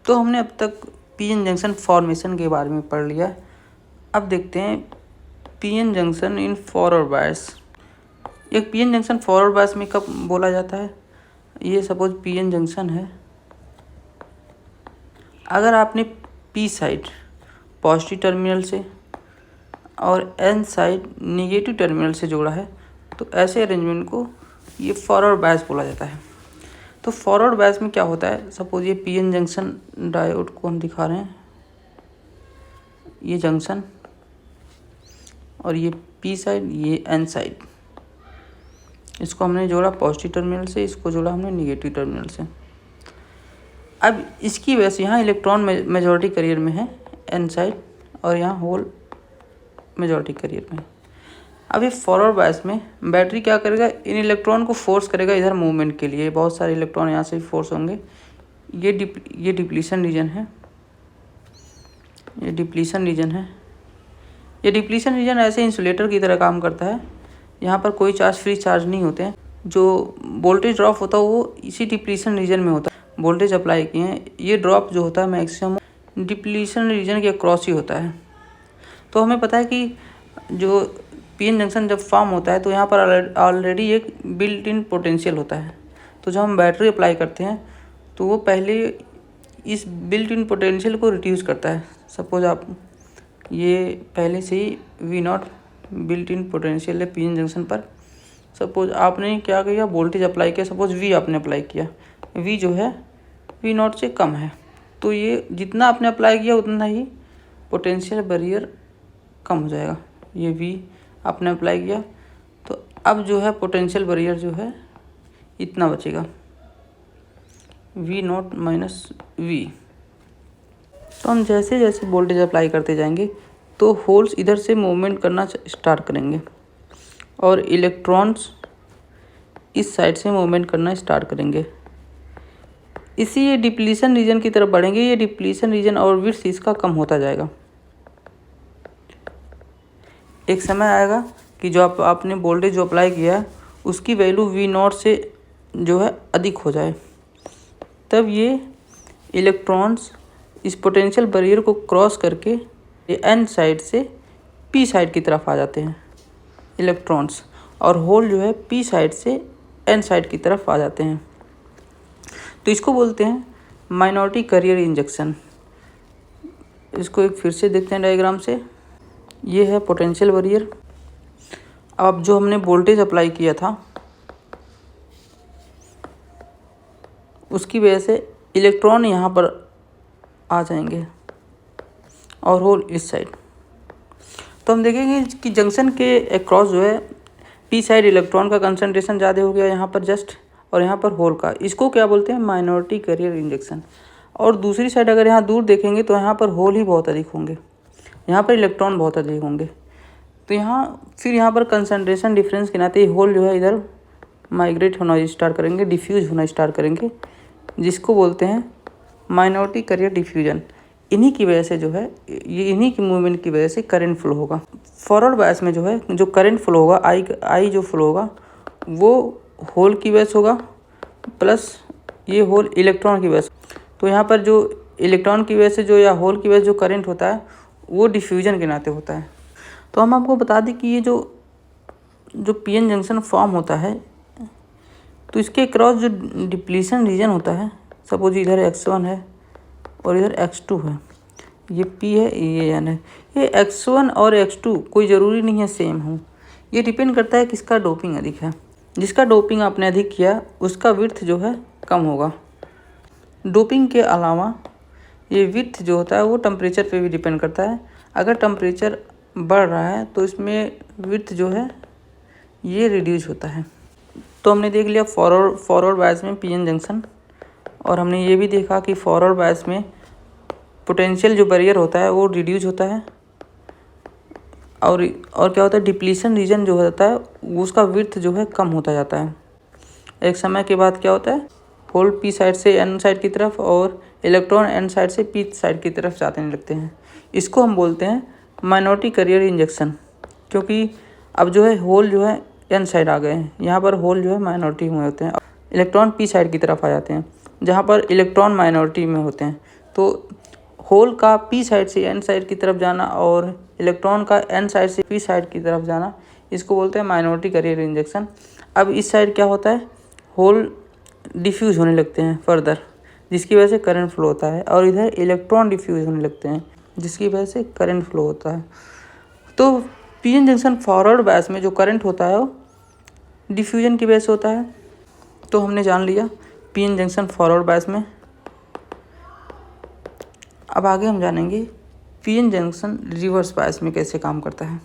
तो हमने अब तक पीएन जंक्शन फॉर्मेशन के बारे में पढ़ लिया। अब देखते हैं PN junction in forward bias. एक पीएन जंक्शन फॉरवर्ड बायस में कब बोला जाता है? ये सपोज पीएन जंक्शन है, अगर आपने पी साइड पॉजिटिव टर्मिनल से और एन साइड नेगेटिव टर्मिनल से जोड़ा है तो ऐसे अरेंजमेंट को ये फॉरवर्ड बायस बोला जाता है। तो फॉरवर्ड बायस में क्या होता है, सपोज ये पीएन जंक्शन डायोड को हम दिखा रहे हैं, ये जंक्शन और ये पी साइड, ये एन साइड, इसको हमने जोड़ा पॉजिटिव टर्मिनल से, इसको जोड़ा हमने नेगेटिव टर्मिनल से। अब इसकी वजह से यहाँ इलेक्ट्रॉन मेजॉरिटी करियर में है एन साइड और यहाँ होल मेजॉरिटी करियर में। अब ये फॉरवर्ड बायस में बैटरी क्या करेगा, इन इलेक्ट्रॉन को फोर्स करेगा इधर मूवमेंट के लिए। बहुत सारे इलेक्ट्रॉन यहाँ से फोर्स होंगे। ये डिप्लीशन रीजन है, ये डिप्लीशन रीजन है। ये डिप्लीशन रीजन ऐसे इंसुलेटर की तरह काम करता है। यहाँ पर कोई चार्ज फ्री चार्ज नहीं होते हैं। जो वोल्टेज ड्रॉप होता है वो इसी डिप्लीशन रीजन में होता है। वोल्टेज अप्लाई किए हैं, ये ड्रॉप जो होता है मैक्सिमम डिप्लीशन रीजन के क्रॉस ही होता है। तो हमें पता है कि जो पीएन जंक्शन जब फॉर्म होता है तो यहाँ पर ऑलरेडी एक बिल्ट इन पोटेंशियल होता है। तो जब हम बैटरी अप्लाई करते हैं तो वो पहले इस बिल्ट इन पोटेंशियल को रिड्यूस करता है। सपोज आप ये पहले से ही V0 बिल्ट इन पोटेंशियल है पीएन जंक्शन पर। सपोज आपने क्या किया, वोल्टेज अप्लाई किया, सपोज V आपने अप्लाई किया, V जो है V0 से कम है, तो ये जितना आपने अप्लाई किया उतना ही पोटेंशियल बैरियर कम हो जाएगा। ये V आपने अप्लाई किया तो अब जो है पोटेंशियल बैरियर जो है इतना बचेगा, V0 माइनस V। तो हम जैसे जैसे वोल्टेज अप्लाई करते जाएंगे तो होल्स इधर से मूवमेंट करना स्टार्ट करेंगे और इलेक्ट्रॉन्स इस साइड से मूवमेंट करना स्टार्ट करेंगे। इसी ये डिप्लीशन रीजन की तरफ बढ़ेंगे। ये डिप्लीशन रीजन और विड्थ इसका कम होता जाएगा। एक समय आएगा कि जो आपने वोल्टेज जो अप्लाई किया है उसकी वैल्यू V0 से जो है अधिक हो जाए, तब ये इलेक्ट्रॉन्स इस पोटेंशियल बैरियर को क्रॉस करके एन साइड से पी साइड की तरफ आ जाते हैं इलेक्ट्रॉन्स, और होल जो है पी साइड से एन साइड की तरफ आ जाते हैं। तो इसको बोलते हैं माइनॉरिटी करियर इंजेक्शन। इसको एक फिर से देखते हैं डायग्राम से। ये है पोटेंशियल बैरियर। अब जो हमने वोल्टेज अप्लाई किया था उसकी वजह से इलेक्ट्रॉन यहाँ पर आ जाएंगे और होल इस साइड। तो हम देखेंगे कि जंक्शन के अक्रॉस जो है पी साइड इलेक्ट्रॉन का कंसंट्रेशन ज़्यादा हो गया यहाँ पर जस्ट, और यहाँ पर होल का। इसको क्या बोलते हैं, माइनॉरिटी करियर इंजेक्शन। और दूसरी साइड अगर यहाँ दूर देखेंगे तो यहाँ पर होल ही बहुत अधिक होंगे, यहाँ पर इलेक्ट्रॉन बहुत अधिक होंगे। तो यहाँ पर कंसंट्रेशन डिफरेंस के नाते होल जो है इधर माइग्रेट होना स्टार्ट करेंगे, डिफ्यूज होना स्टार्ट करेंगे, जिसको बोलते हैं माइनॉरिटी करियर डिफ्यूजन। इन्हीं की वजह से जो है ये इन्हीं की मूवमेंट की वजह से करंट फ्लो होगा। फॉरवर्ड बायस में जो है जो करंट फ्लो होगा आई जो फ्लो होगा वो होल की वजह से होगा प्लस ये होल इलेक्ट्रॉन की वजह से। तो यहाँ पर जो इलेक्ट्रॉन की वजह से जो या होल की वजह से जो करंट होता है वो डिफ्यूजन के नाते होता है। तो हम आपको बता दें कि ये जो पीएन जंक्शन फॉर्म होता है तो इसके क्रॉस जो डिप्लीशन रीजन होता है, सपोज इधर X1 है और इधर X2 है, ये P है ये N है। ये X1 और X2 कोई ज़रूरी नहीं है सेम हो, ये डिपेंड करता है किसका डोपिंग अधिक है। जिसका डोपिंग आपने अधिक किया उसका विड्थ जो है कम होगा। डोपिंग के अलावा ये विड्थ जो होता है वो टेम्परेचर पे भी डिपेंड करता है। अगर टेम्परेचर बढ़ रहा है तो इसमें विड्थ जो है ये रिड्यूस होता है। तो हमने देख लिया फॉरवर्ड बायस में पीएन जंक्शन, और हमने ये भी देखा कि फॉरवर्ड बायस में पोटेंशियल जो बैरियर होता है वो रिड्यूस होता है। और क्या होता है, डिप्लीशन रीजन जो होता है उसका विड्थ जो है कम होता जाता है। एक समय के बाद क्या होता है, होल पी साइड से एन साइड की तरफ और इलेक्ट्रॉन एन साइड से पी साइड की तरफ जाने लगते हैं। इसको हम बोलते हैं माइनॉरिटी करियर इंजेक्शन, क्योंकि अब जो है होल जो है एन साइड आ गए हैं, यहाँ पर होल जो है माइनॉरिटी में होते हैं, इलेक्ट्रॉन पी साइड की तरफ आ जाते हैं जहाँ पर इलेक्ट्रॉन माइनॉरिटी में होते हैं। तो होल का पी साइड से एन साइड की तरफ जाना और इलेक्ट्रॉन का एन साइड से पी साइड की तरफ जाना, इसको बोलते हैं माइनॉरिटी कैरियर इंजेक्शन। अब इस साइड क्या होता है, होल डिफ्यूज़ होने लगते हैं फर्दर, जिसकी वजह से करंट फ्लो होता है, और इधर इलेक्ट्रॉन डिफ्यूज़ होने लगते हैं जिसकी वजह से करंट फ्लो होता है। तो पीएन जंक्शन फॉरवर्ड बायस में जो करंट होता है वो डिफ्यूजन की वजह से होता है। तो हमने जान लिया पीएन जंक्शन फॉरवर्ड बायस में। अब आगे हम जानेंगे पीएन जंक्शन रिवर्स बायस में कैसे काम करता है।